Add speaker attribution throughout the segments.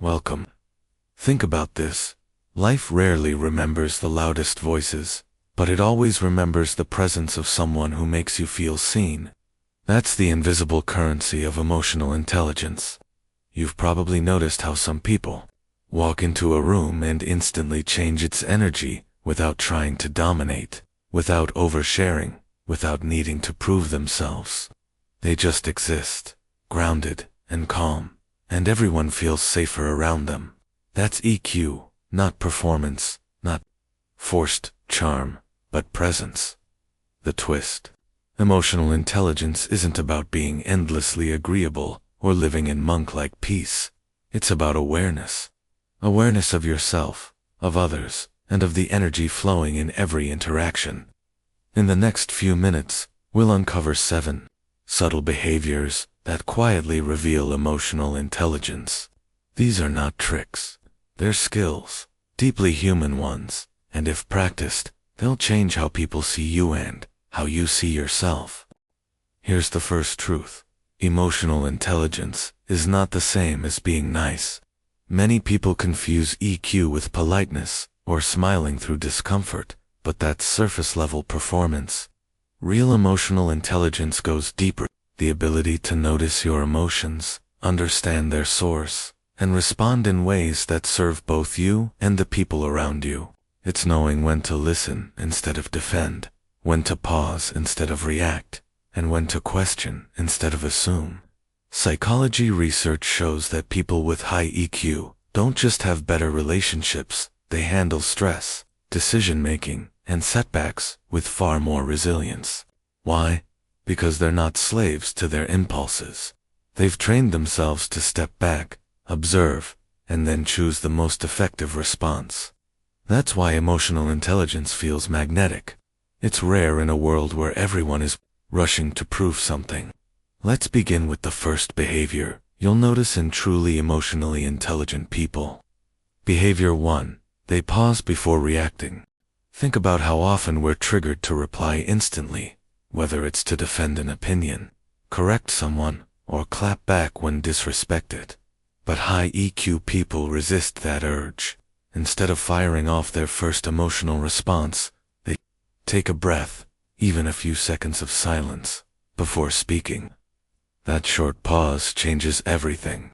Speaker 1: Welcome. Think about this. Life rarely remembers the loudest voices, but it always remembers the presence of someone who makes you feel seen. That's the invisible currency of emotional intelligence. You've probably noticed how some people walk into a room and instantly change its energy without trying to dominate, without oversharing, without needing to prove themselves. They just exist, grounded and calm, and everyone feels safer around them. That's EQ, not performance, not forced charm, but presence. The twist. Emotional intelligence isn't about being endlessly agreeable or living in monk-like peace. It's about awareness. Awareness of yourself, of others, and of the energy flowing in every interaction. In the next few minutes, we'll uncover 7 subtle behaviors that quietly reveal emotional intelligence. These are not tricks. They're skills, deeply human ones, and if practiced, they'll change how people see you and how you see yourself. Here's the first truth. Emotional intelligence is not the same as being nice. Many people confuse EQ with politeness or smiling through discomfort, but that's surface-level performance. Real emotional intelligence goes deeper. The ability to notice your emotions, understand their source, and respond in ways that serve both you and the people around you. It's knowing when to listen instead of defend, when to pause instead of react, and when to question instead of assume. Psychology research shows that people with high EQ don't just have better relationships, they handle stress, decision-making, and setbacks with far more resilience. Why? Because they're not slaves to their impulses. They've trained themselves to step back, observe, and then choose the most effective response. That's why emotional intelligence feels magnetic. It's rare in a world where everyone is rushing to prove something. Let's begin with the first behavior you'll notice in truly emotionally intelligent people. Behavior 1. They pause before reacting. Think about how often we're triggered to reply instantly, whether it's to defend an opinion, correct someone, or clap back when disrespected. But high EQ people resist that urge. Instead of firing off their first emotional response, they take a breath, even a few seconds of silence, before speaking. That short pause changes everything.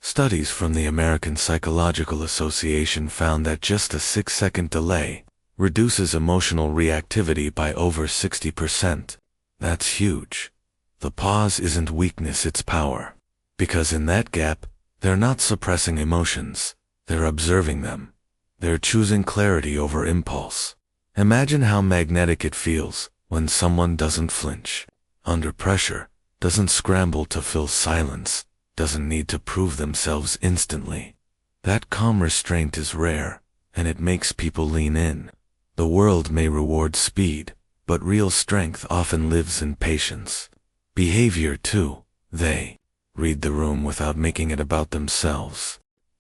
Speaker 1: Studies from the American Psychological Association found that just a 6-second delay reduces emotional reactivity by over 60%. That's huge. The pause isn't weakness, it's power. Because in that gap, they're not suppressing emotions, they're observing them. They're choosing clarity over impulse. Imagine how magnetic it feels when someone doesn't flinch, under pressure, doesn't scramble to fill silence, doesn't need to prove themselves instantly. That calm restraint is rare, and it makes people lean in. The world may reward speed, but real strength often lives in patience. Behavior 2. They read the room without making it about themselves.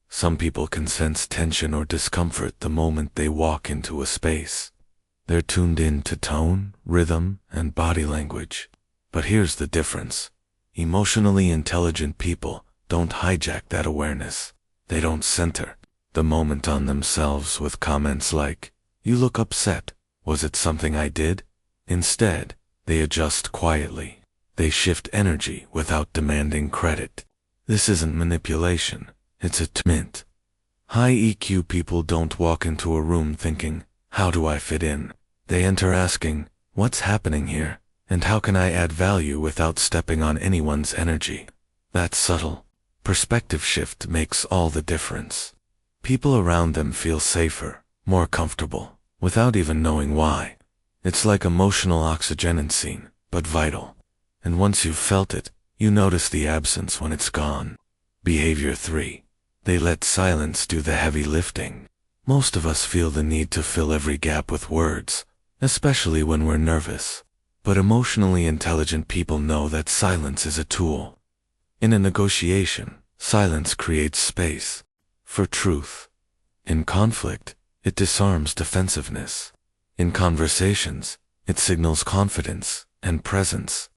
Speaker 1: Some people can sense tension or discomfort the moment they walk into a space. They're tuned in to tone, rhythm, and body language. But here's the difference. Emotionally intelligent people don't hijack that awareness. They don't center the moment on themselves with comments like, "You look upset. Was it something I did?" Instead, they adjust quietly. They shift energy without demanding credit. This isn't manipulation, it's attunement. High EQ people don't walk into a room thinking, "How do I fit in?" They enter asking, "What's happening here? And how can I add value without stepping on anyone's energy?" That subtle perspective shift makes all the difference. People around them feel safer, more comfortable, without even knowing why. It's like emotional oxygenocene, but vital. And once you've felt it, you notice the absence when it's gone. Behavior 3. They let silence do the heavy lifting. Most of us feel the need to fill every gap with words, especially when we're nervous. But emotionally intelligent people know that silence is a tool. In a negotiation, silence creates space for truth. In conflict, it disarms defensiveness. In conversations, it signals confidence and presence.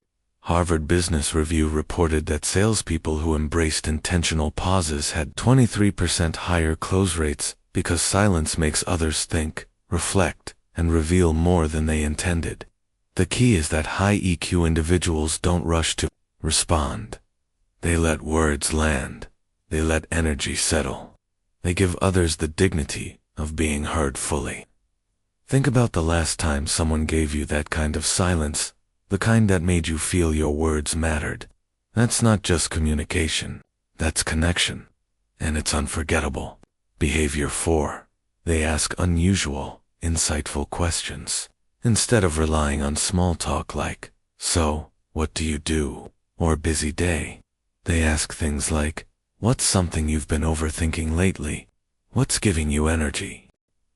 Speaker 1: Harvard Business Review reported that salespeople who embraced intentional pauses had 23% higher close rates because silence makes others think, reflect, and reveal more than they intended. The key is that high EQ individuals don't rush to respond. They let words land. They let energy settle. They give others the dignity of being heard fully. Think about the last time someone gave you that kind of silence, the kind that made you feel your words mattered. That's not just communication, that's connection. And it's unforgettable. Behavior 4. They ask unusual, insightful questions. Instead of relying on small talk like, "So, what do you do?" or "busy day," they ask things like, "What's something you've been overthinking lately? What's giving you energy?"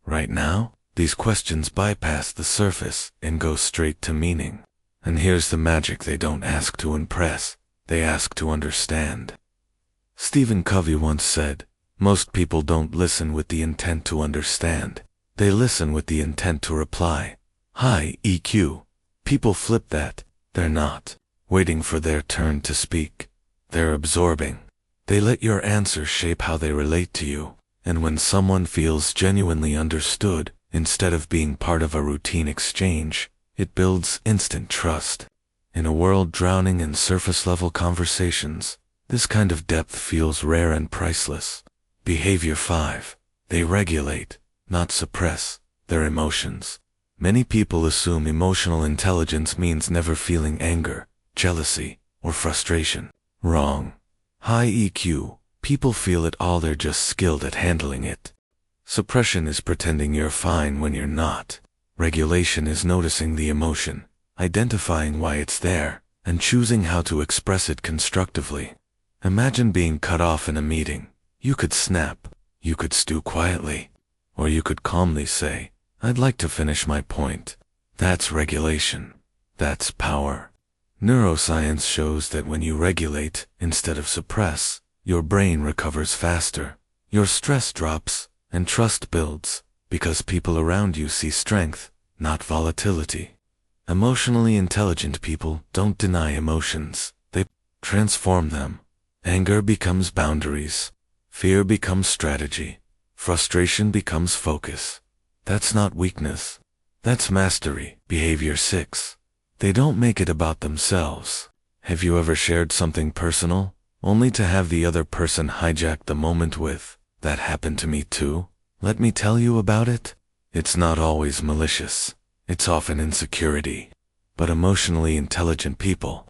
Speaker 1: Right now, these questions bypass the surface and go straight to meaning. And here's the magic: they don't ask to impress, they ask to understand. Stephen Covey once said, "Most people don't listen with the intent to understand. They listen with the intent to reply." High EQ people flip that. They're not waiting for their turn to speak. They're absorbing. They let your answers shape how they relate to you. And when someone feels genuinely understood, instead of being part of a routine exchange, it builds instant trust. In a world drowning in surface-level conversations, this kind of depth feels rare and priceless. Behavior 5. They regulate, not suppress, their emotions. Many people assume emotional intelligence means never feeling anger, jealousy, or frustration. Wrong. High EQ people feel it all, they're just skilled at handling it. Suppression is pretending you're fine when you're not. Regulation is noticing the emotion, identifying why it's there, and choosing how to express it constructively. Imagine being cut off in a meeting. You could snap, you could stew quietly, or you could calmly say, "I'd like to finish my point." That's regulation. That's power. Neuroscience shows that when you regulate instead of suppress, your brain recovers faster, your stress drops, and trust builds, because people around you see strength, not volatility. Emotionally intelligent people don't deny emotions, they transform them. Anger becomes boundaries. Fear becomes strategy. Frustration becomes focus. That's not weakness. That's mastery. Behavior 6. They don't make it about themselves. Have you ever shared something personal, only to have the other person hijack the moment with, "That happened to me too? Let me tell you about it"? It's not always malicious. It's often insecurity. But emotionally intelligent people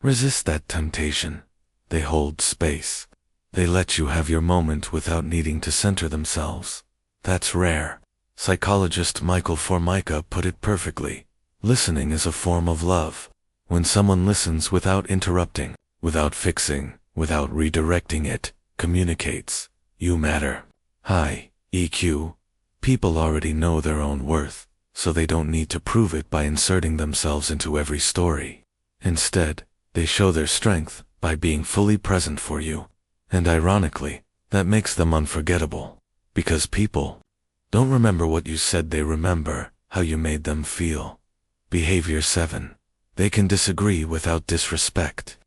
Speaker 1: resist that temptation. They hold space. They let you have your moment without needing to center themselves. That's rare. Psychologist Michael Formica put it perfectly. Listening is a form of love. When someone listens without interrupting, without fixing, without redirecting, it communicates, "You matter." High EQ people already know their own worth, so they don't need to prove it by inserting themselves into every story. Instead, they show their strength by being fully present for you. And ironically, that makes them unforgettable. Because people don't remember what you said, they remember how you made them feel. Behavior 7. They can disagree without disrespect.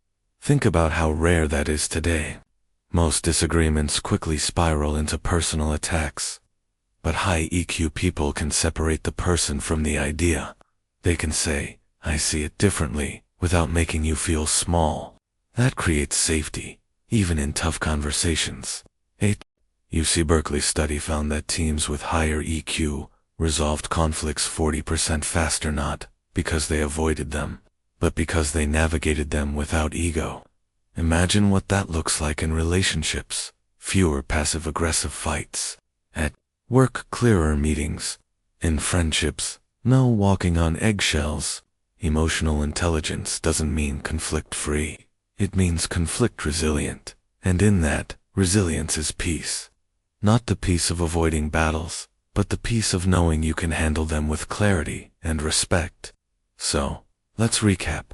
Speaker 1: Think about how rare that is today. Most disagreements quickly spiral into personal attacks. But high EQ people can separate the person from the idea. They can say, "I see it differently," without making you feel small. That creates safety, even in tough conversations. 8. UC Berkeley study found that teams with higher EQ resolved conflicts 40% faster, not because they avoided them, but because they navigated them without ego. Imagine what that looks like in relationships. Fewer passive-aggressive fights. At work, clearer meetings. In friendships, no walking on eggshells. Emotional intelligence doesn't mean conflict-free. It means conflict-resilient. And in that, resilience is peace. Not the peace of avoiding battles, but the peace of knowing you can handle them with clarity and respect. So, let's recap.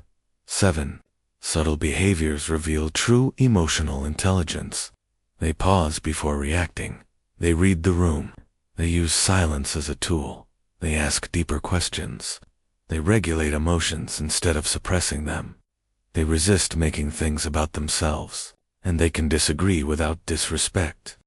Speaker 1: 7. Subtle behaviors reveal true emotional intelligence. They pause before reacting. They read the room. They use silence as a tool. They ask deeper questions. They regulate emotions instead of suppressing them. They resist making things about themselves, and they can disagree without disrespect.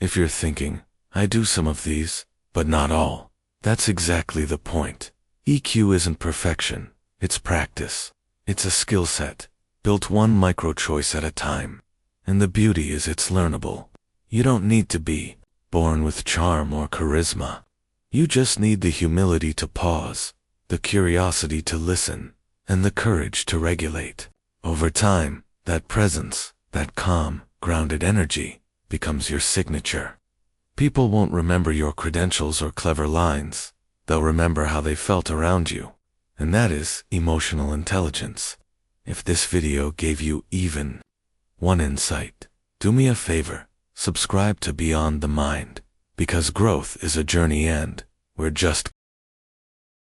Speaker 1: If you're thinking, I do some of these, but not all, that's exactly the point. EQ isn't perfection, it's practice. It's a skill set, built one micro-choice at a time. And the beauty is it's learnable. You don't need to be born with charm or charisma. You just need the humility to pause, the curiosity to listen, and the courage to regulate. Over time, that presence, that calm, grounded energy, becomes your signature. People won't remember your credentials or clever lines. They'll remember how they felt around you. And that is emotional intelligence. If this video gave you even one insight, do me a favor, subscribe to Beyond the Mind, because growth is a journey and we're just